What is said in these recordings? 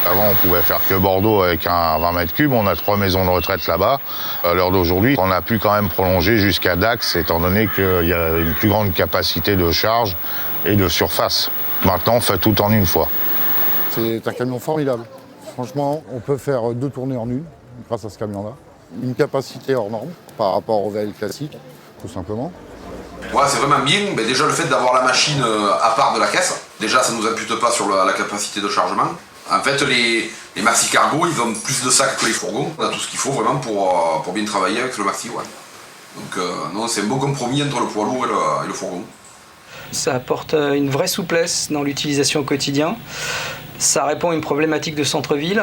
Avant, on pouvait faire que Bordeaux avec un 20 mètres cubes. On a 3 maisons de retraite là-bas. À l'heure d'aujourd'hui, on a pu quand même prolonger jusqu'à Dax, étant donné qu'il y a une plus grande capacité de charge et de surface. Maintenant, on fait tout en une fois. C'est un camion formidable. Franchement, on peut faire 2 tournées en une grâce à ce camion-là. Une capacité hors norme par rapport au VL classique, tout simplement. Ouais, c'est vraiment bien. Mais déjà, le fait d'avoir la machine à part de la caisse, déjà, ça ne nous impute pas sur la capacité de chargement. En fait, les maxi cargo, ils ont plus de sacs que les fourgons. On a tout ce qu'il faut vraiment pour bien travailler avec le maxi. Ouais. Donc, non, c'est un beau compromis entre le poids lourd et le fourgon. Ça apporte une vraie souplesse dans l'utilisation au quotidien. Ça répond à une problématique de centre-ville,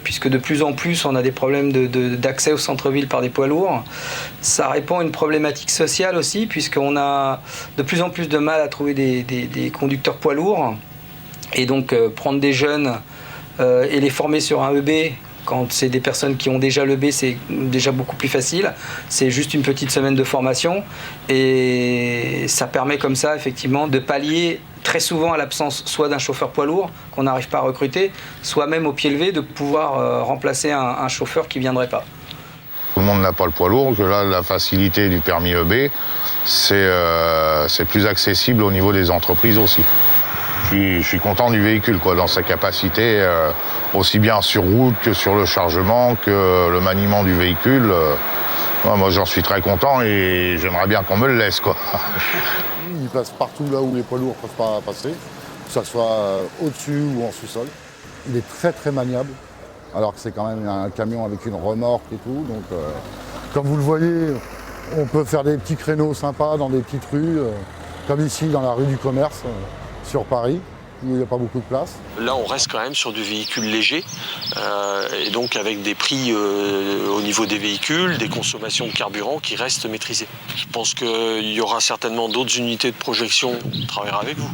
puisque de plus en plus on a des problèmes d'accès au centre-ville par des poids lourds. Ça répond à une problématique sociale aussi, puisqu'on a de plus en plus de mal à trouver des conducteurs poids lourds. Et donc prendre des jeunes et les former sur un EB, quand c'est des personnes qui ont déjà l'EB, c'est déjà beaucoup plus facile. C'est juste une petite semaine de formation. Et ça permet comme ça, effectivement, de pallier très souvent à l'absence soit d'un chauffeur poids lourd qu'on n'arrive pas à recruter, soit même au pied levé de pouvoir remplacer un chauffeur qui ne viendrait pas. Tout le monde n'a pas le poids lourd, que là, la facilité du permis EB, c'est plus accessible au niveau des entreprises aussi. Je suis content du véhicule, quoi, dans sa capacité, aussi bien sur route que sur le chargement, que le maniement du véhicule. Moi, j'en suis très content et j'aimerais bien qu'on me le laisse, quoi. Il passe partout là où les poids lourds ne peuvent pas passer, que ce soit au-dessus ou en sous-sol. Il est très très maniable, alors que c'est quand même un camion avec une remorque et tout. Donc, comme vous le voyez, on peut faire des petits créneaux sympas dans des petites rues, comme ici dans la rue du Commerce, sur Paris, où il n'y a pas beaucoup de place. Là, on reste quand même sur du véhicule léger, et donc avec des prix au niveau des véhicules, des consommations de carburant qui restent maîtrisées. Je pense qu'il y aura certainement d'autres unités de projection qui travailleront avec vous.